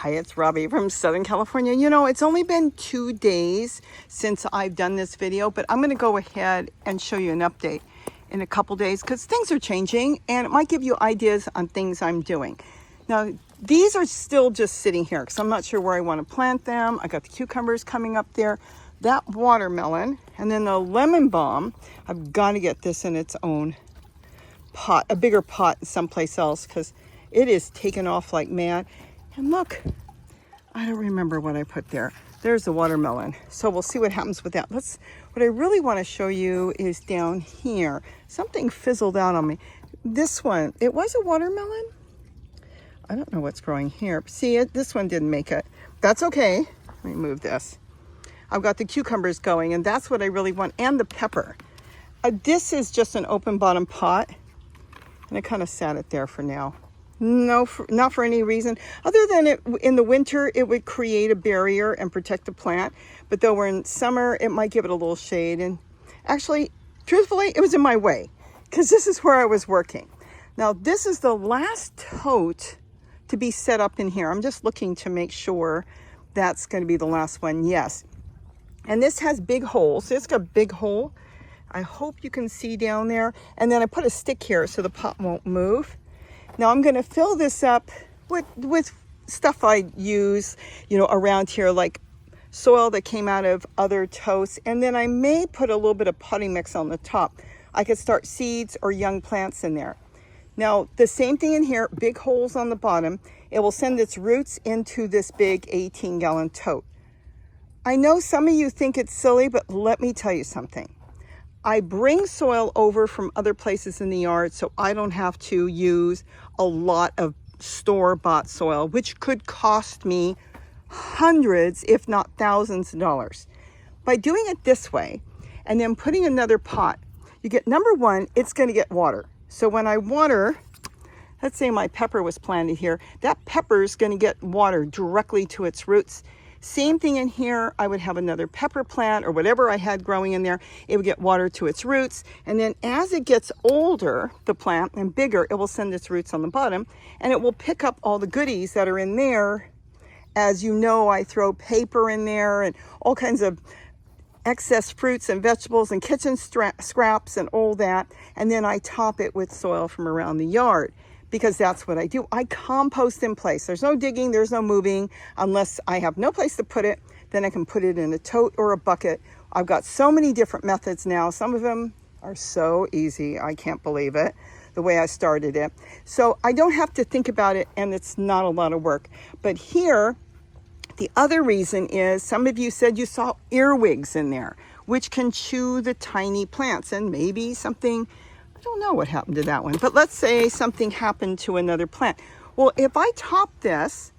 Hi, it's Robbie from Southern California. You know, it's only been 2 days since I've done this video, but I'm going to go ahead and show you an update in a couple days because things are changing and it might give you ideas on things I'm doing. Now, these are still just sitting here because I'm not sure where I want to plant them. I got the cucumbers coming up there, that watermelon, and then the lemon balm. I've got to get this in its own pot, a bigger pot someplace else because it is taken off like mad. And look, I don't remember what I put there. There's the watermelon. So we'll see what happens with that. What I really want to show you is down here. Something fizzled out on me. This one, it was a watermelon. I don't know what's growing here. See it? This one didn't make it. That's okay. Let me move this. I've got the cucumbers going, and that's what I really want, and the pepper. This is just an open bottom pot, and I kind of sat it there for now. No, not for any reason other than it in the winter it would create a barrier and protect the plant, but though we're in summer it might give it a little shade. And actually, truthfully, it was in my way because this is where I was working. Now this is the last tote to be set up in here. I'm just looking to make sure that's going to be the last one. Yes, and this has big holes. It's got a big hole. I hope you can see down there. And then I put a stick here so the pot won't move. Now I'm going to fill this up with stuff I use, you know, around here, like soil that came out of other totes. And then I may put a little bit of potting mix on the top. I could start seeds or young plants in there. Now, the same thing in here, big holes on the bottom. It will send its roots into this big 18-gallon tote. I know some of you think it's silly, but let me tell you something. I bring soil over from other places in the yard so I don't have to use a lot of store-bought soil, which could cost me hundreds, if not thousands of dollars. By doing it this way and then putting another pot, you get, number one, it's going to get water. So when I water, let's say my pepper was planted here, that pepper is going to get water directly to its roots. Same thing in here. I would have another pepper plant or whatever I had growing in there. It would get water to its roots. And then as it gets older, the plant, and bigger, it will send its roots on the bottom and it will pick up all the goodies that are in there. As you know, I throw paper in there and all kinds of excess fruits and vegetables and kitchen scraps and all that. And then I top it with soil from around the yard, because that's what I do. I compost in place. There's no digging, there's no moving. Unless I have no place to put it, then I can put it in a tote or a bucket. I've got so many different methods now. Some of them are so easy. I can't believe it, the way I started it. So I don't have to think about it, and it's not a lot of work. But here, the other reason is some of you said you saw earwigs in there, which can chew the tiny plants, and maybe something, I don't know what happened to that one, but let's say something happened to another plant. Well, if I top this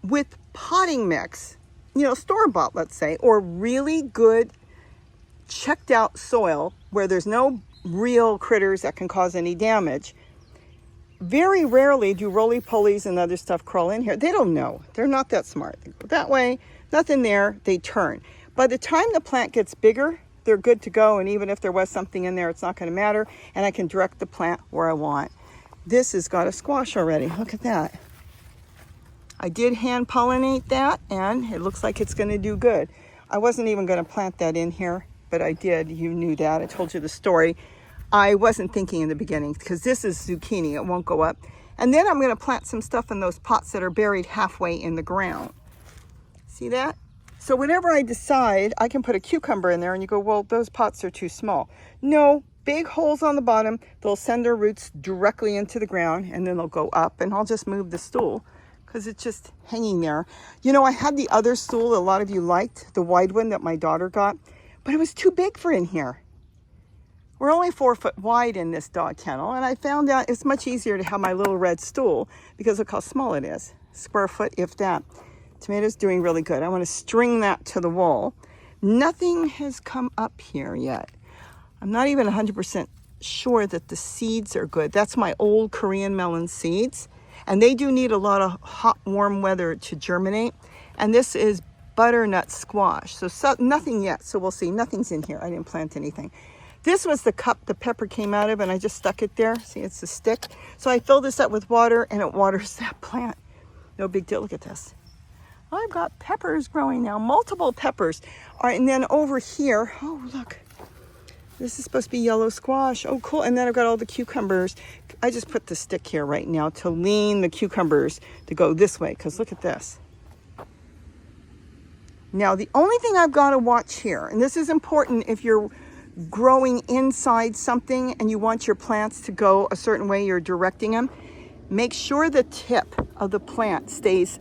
with potting mix, you know, store-bought, let's say, or really good checked out soil where there's no real critters that can cause any damage, very rarely do roly-polies and other stuff crawl in here. They don't know. They're not that smart. They go that way, nothing there, they turn. By the time the plant gets bigger, they're good to go, and even if there was something in there, it's not going to matter, and I can direct the plant where I want. This has got a squash already. Look at that. I did hand pollinate that, and it looks like it's going to do good. I wasn't even going to plant that in here, but I did. You knew that. I told you the story. I wasn't thinking in the beginning because this is zucchini. It won't go up. And then I'm going to plant some stuff in those pots that are buried halfway in the ground. See that? So whenever I decide, I can put a cucumber in there, and you go, well, those pots are too small. No, big holes on the bottom. They'll send their roots directly into the ground, and then they'll go up, and I'll just move the stool because it's just hanging there. You know, I had the other stool a lot of you liked, the wide one that my daughter got, but it was too big for in here. We're only 4 foot wide in this dog kennel, and I found out it's much easier to have my little red stool because look how small it is. Square foot, if that. Tomato's doing really good. I want to string that to the wall. Nothing has come up here yet. I'm not even 100% sure that the seeds are good. That's my old Korean melon seeds. And they do need a lot of hot, warm weather to germinate. And this is butternut squash. So nothing yet. So we'll see. Nothing's in here. I didn't plant anything. This was the cup the pepper came out of, and I just stuck it there. See, it's a stick. So I fill this up with water, and it waters that plant. No big deal. Look at this. I've got peppers growing now, multiple peppers. All right, and then over here, oh look, this is supposed to be yellow squash. Oh cool, and then I've got all the cucumbers. I just put the stick here right now to lean the cucumbers to go this way, because look at this. Now the only thing I've got to watch here, and this is important if you're growing inside something and you want your plants to go a certain way, you're directing them, make sure the tip of the plant stays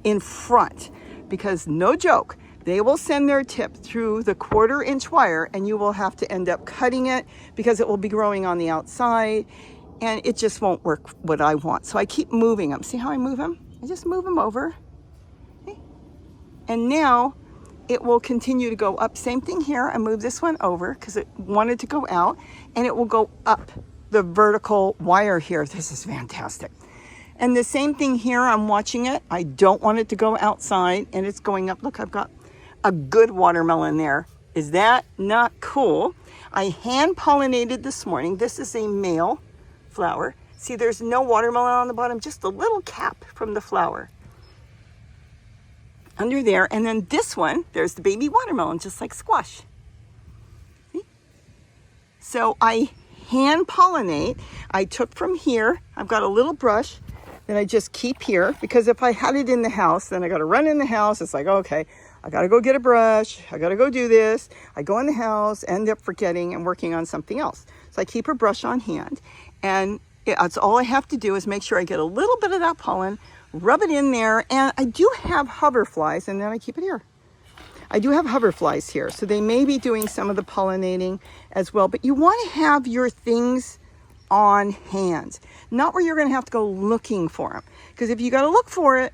in front, because no joke, they will send their tip through the 1/4 inch wire and you will have to end up cutting it because it will be growing on the outside and it just won't work what I want. So I keep moving them. See how I move them? I just move them over. Okay. And now it will continue to go up. Same thing here. I move this one over because it wanted to go out, and it will go up the vertical wire here. This is fantastic. And the same thing here, I'm watching it. I don't want it to go outside, and it's going up. Look, I've got a good watermelon there. Is that not cool? I hand pollinated this morning. This is a male flower. See, there's no watermelon on the bottom, just a little cap from the flower under there. And then this one, there's the baby watermelon, just like squash. See? So I hand pollinate. I took from here. I've got a little brush that I just keep here, because if I had it in the house, then I got to run in the house. It's like, okay, I got to go get a brush. I got to go do this. I go in the house, end up forgetting and working on something else. So I keep a brush on hand, and that's all I have to do is make sure I get a little bit of that pollen, rub it in there. And I do have hoverflies, and then I keep it here. I do have hoverflies here, so they may be doing some of the pollinating as well, but you want to have your things on hand, not where you're going to have to go looking for them, because if you got to look for it,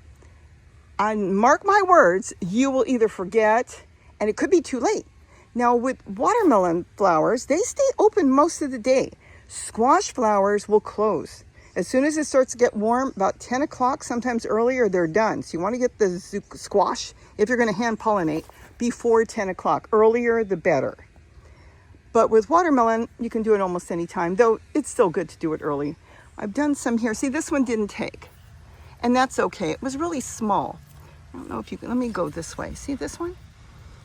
mark my words, you will either forget, and it could be too late. Now with watermelon flowers, they stay open most of the day. Squash flowers will close as soon as it starts to get warm. About 10 o'clock, sometimes earlier, they're done. So you want to get the squash, if you're going to hand pollinate, before 10 o'clock. Earlier the better. But with watermelon, you can do it almost any time, though it's still good to do it early. I've done some here. See, this one didn't take, and that's okay. It was really small. I don't know if you can, let me go this way. See this one?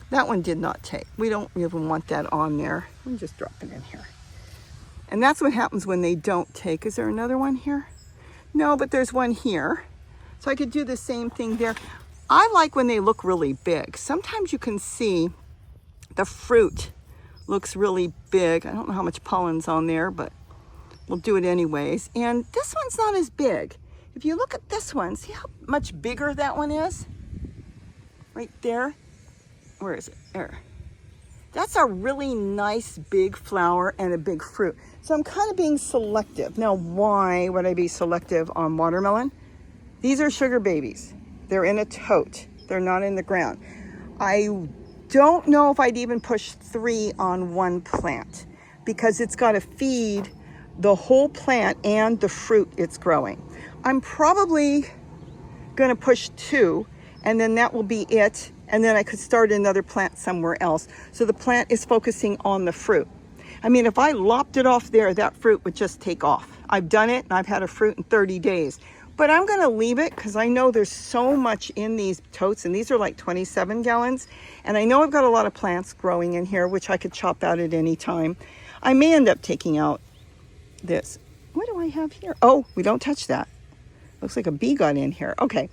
That one did not take. We don't even want that on there. Let me just drop it in here. And that's what happens when they don't take. Is there another one here? No, but there's one here. So I could do the same thing there. I like when they look really big. Sometimes you can see the fruit looks really big. I don't know how much pollen's on there, but we'll do it anyways. And this one's not as big. If you look at this one, see how much bigger that one is? Right there. Where is it? There. That's a really nice big flower and a big fruit. So I'm kind of being selective. Now, why would I be selective on watermelon? These are sugar babies. They're in a tote. They're not in the ground. I don't know if I'd even push 3 on one plant, because it's got to feed the whole plant and the fruit it's growing. I'm probably going to push 2, and then that will be it. And then I could start another plant somewhere else. So the plant is focusing on the fruit. I mean, if I lopped it off there, that fruit would just take off. I've done it, and I've had a fruit in 30 days. But I'm going to leave it because I know there's so much in these totes, and these are like 27 gallons. And I know I've got a lot of plants growing in here, which I could chop out at any time. I may end up taking out this. What do I have here? Oh, we don't touch that. Looks like a bee got in here. Okay.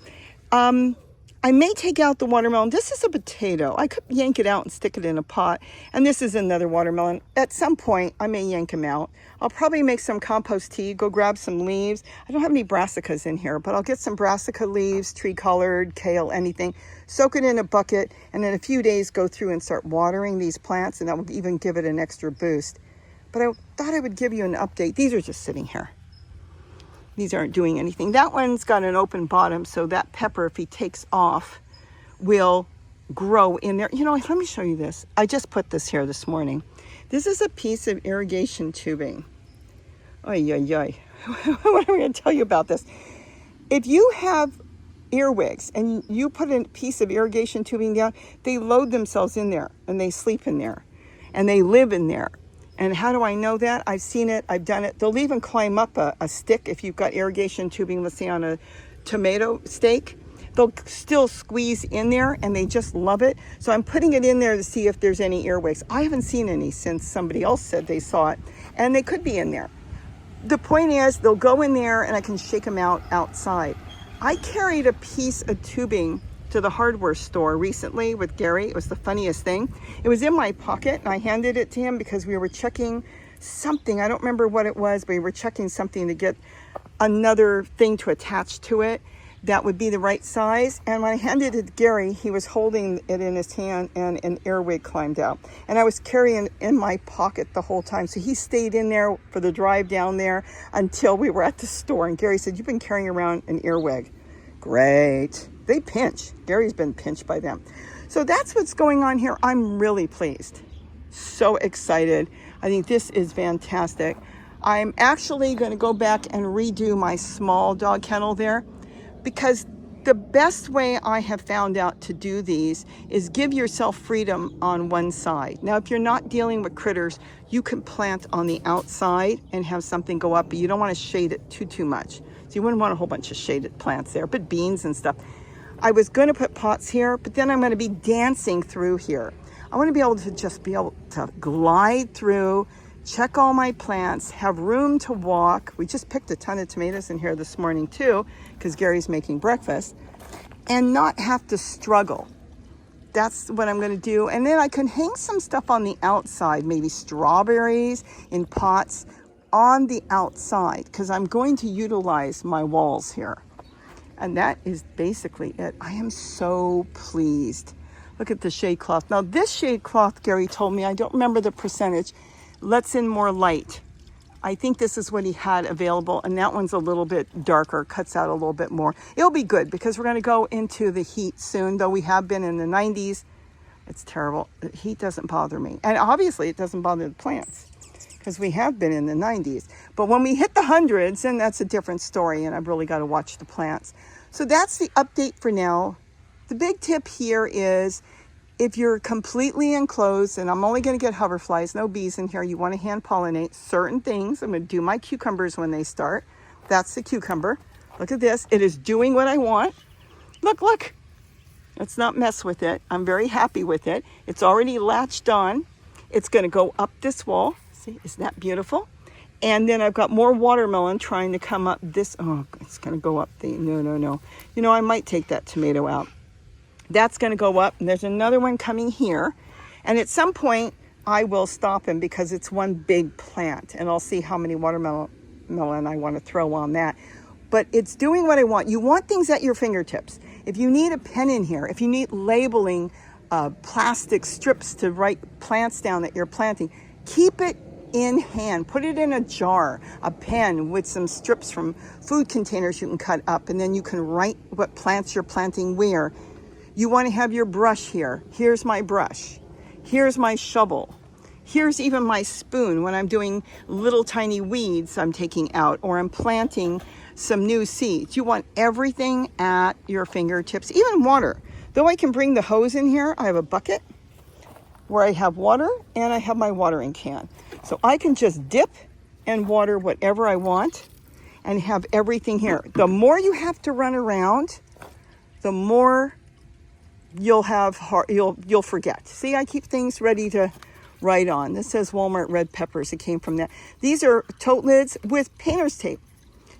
I may take out the watermelon. This is a potato. I could yank it out and stick it in a pot. And this is another watermelon. At some point, I may yank them out. I'll probably make some compost tea, go grab some leaves. I don't have any brassicas in here, but I'll get some brassica leaves, tree-colored, kale, anything. Soak it in a bucket, and in a few days, go through and start watering these plants, and that will even give it an extra boost. But I thought I would give you an update. These are just sitting here. These aren't doing anything. That one's got an open bottom, so that pepper, if he takes off, will grow in there. You know, let me show you this. I just put this here this morning. This is a piece of irrigation tubing. Ay, ay, ay. What am I going to tell you about this? If you have earwigs and you put a piece of irrigation tubing down, they load themselves in there, and they sleep in there, and they live in there. And how do I know that? I've seen it. I've done it. They'll even climb up a stick if you've got irrigation tubing, let's say on a tomato stake. they'll still squeeze in there and they just love it. So I'm putting it in there to see if there's any earwigs. I haven't seen any since somebody else said they saw it, and they could be in there. The point is, they'll go in there and I can shake them out outside. I carried a piece of tubing to the hardware store recently with Gary. It was the funniest thing. It was in my pocket and I handed it to him because we were checking something. I don't remember what it was, but we were checking something to get another thing to attach to it that would be the right size. And when I handed it to Gary, he was holding it in his hand and an earwig climbed out. And I was carrying it in my pocket the whole time. So he stayed in there for the drive down there until we were at the store. And Gary said, "You've been carrying around an earwig." Great. They pinch. Gary's been pinched by them. So that's what's going on here. I'm really pleased. So excited. I think this is fantastic. I'm actually going to go back and redo my small dog kennel there, because the best way I have found out to do these is give yourself freedom on one side. Now, if you're not dealing with critters, you can plant on the outside and have something go up, but you don't want to shade it too much. So you wouldn't want a whole bunch of shaded plants there, but beans and stuff. I was going to put pots here, but then I'm going to be dancing through here. I want to be able to just be able to glide through, check all my plants, have room to walk. We just picked a ton of tomatoes in here this morning too, because Gary's making breakfast, and not have to struggle. That's what I'm going to do. And then I can hang some stuff on the outside, maybe strawberries in pots on the outside, because I'm going to utilize my walls here. And that is basically it. I am so pleased. Look at the shade cloth. Now this shade cloth, Gary told me, I don't remember the percentage, lets in more light. I think this is what he had available, and that one's a little bit darker, cuts out a little bit more. It'll be good because we're going to go into the heat soon, though we have been in the 90s. It's terrible. The heat doesn't bother me. And obviously it doesn't bother the plants because we have been in the 90s. But when we hit the hundreds, then that's a different story, and I've really got to watch the plants. So that's the update for now. The big tip here is, if you're completely enclosed, and I'm only going to get hoverflies, no bees in here, you want to hand pollinate certain things. I'm going to do my cucumbers when they start. That's the cucumber. Look at this. It is doing what I want. Look. Let's not mess with it. I'm very happy with it. It's already latched on. It's going to go up this wall. See, isn't that beautiful? And then I've got more watermelon trying to come up this. Oh, it's going to go up the, no. You know, I might take that tomato out. That's going to go up, and there's another one coming here. And at some point, I will stop him because it's one big plant, and I'll see how many watermelon I want to throw on that. But it's doing what I want. You want things at your fingertips. If you need a pen in here, if you need labeling plastic strips to write plants down that you're planting, keep it in hand. Put it in a jar, a pen with some strips from food containers you can cut up, and then you can write what plants you're planting where. You want to have your brush here. Here's my brush. Here's my shovel. Here's even my spoon when I'm doing little tiny weeds I'm taking out, or I'm planting some new seeds. You want everything at your fingertips, even water. Though I can bring the hose in here, I have a bucket where I have water and I have my watering can. So I can just dip and water whatever I want and have everything here. The more you have to run around, the more you'll forget. See, I keep things ready to write on. This says Walmart red peppers. It came from that. These are tote lids with painter's tape.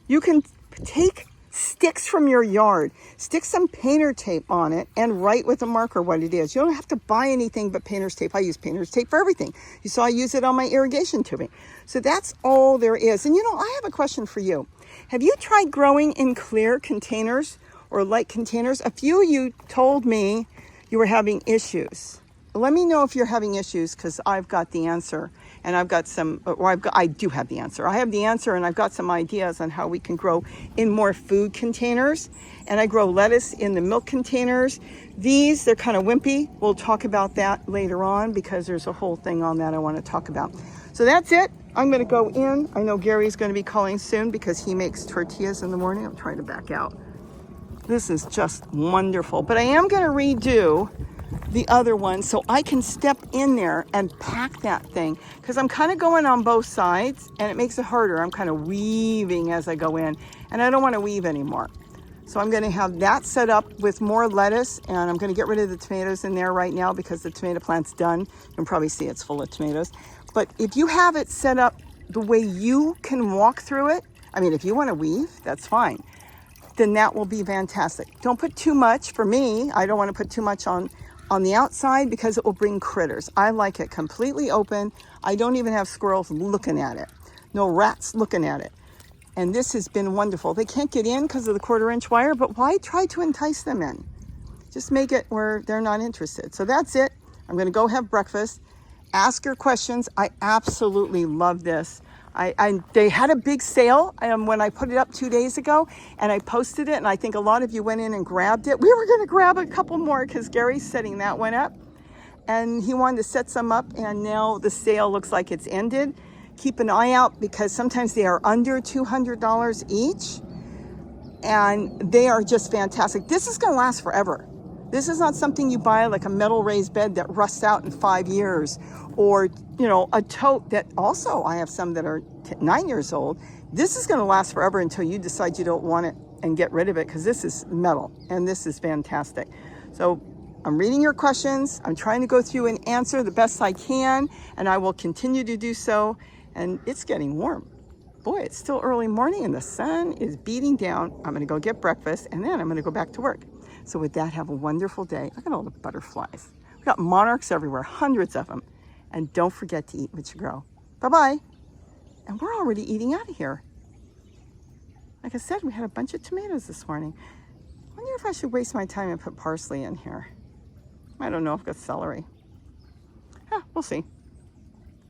You can take sticks from your yard, stick some painter tape on it, and write with a marker what it is. You don't have to buy anything but painter's tape. I use painter's tape for everything. You saw I use it on my irrigation tubing. So that's all there is. And you know, I have a question for you. Have you tried growing in clear containers or light containers? A few of you told me you were having issues. Let me know if you're having issues, because I've got the answer, and I do have the answer. I have the answer, and I've got some ideas on how we can grow in more food containers. And I grow lettuce in the milk containers. These, they're kind of wimpy. We'll talk about that later on, because there's a whole thing on that I want to talk about. So that's it. I'm going to go in. I know Gary's going to be calling soon because he makes tortillas in the morning. I'm trying to back out. This is just wonderful. But I am going to redo the other one so I can step in there and pack that thing, because I'm kind of going on both sides and it makes it harder. I'm kind of weaving as I go in, and I don't want to weave anymore. So I'm gonna have that set up with more lettuce, and I'm gonna get rid of the tomatoes in there right now because the tomato plant's done. You can probably see it's full of tomatoes. But if you have it set up the way you can walk through it, I mean, if you wanna weave, that's fine. Then that will be fantastic. Don't put too much. For me, I don't wanna put too much on the outside because it will bring critters. I like it completely open. I don't even have squirrels looking at it. No rats looking at it. And this has been wonderful. They can't get in because of the 1/4-inch wire, but why try to entice them in? Just make it where they're not interested. So that's it. I'm gonna go have breakfast. Ask your questions. I absolutely love this. They had a big sale when I put it up 2 days ago, and I posted it, and I think a lot of you went in and grabbed it. We were gonna grab a couple more because Gary's setting that one up, and he wanted to set some up, and now the sale looks like it's ended. Keep an eye out because sometimes they are under $200 each, and they are just fantastic. This is gonna last forever. This is not something you buy like a metal raised bed that rusts out in 5 years, or a tote that also, I have some that are 9 years old. This is gonna last forever until you decide you don't want it and get rid of it, because this is metal and this is fantastic. So I'm reading your questions. I'm trying to go through and answer the best I can, and I will continue to do so. And it's getting warm. Boy, it's still early morning and the sun is beating down. I'm gonna go get breakfast and then I'm gonna go back to work. So with that, have a wonderful day. Look at all the butterflies. We got monarchs everywhere, hundreds of them. And don't forget to eat what you grow. Bye-bye. And we're already eating out of here. Like I said, we had a bunch of tomatoes this morning. I wonder if I should waste my time and put parsley in here. I don't know if it's celery. We'll see.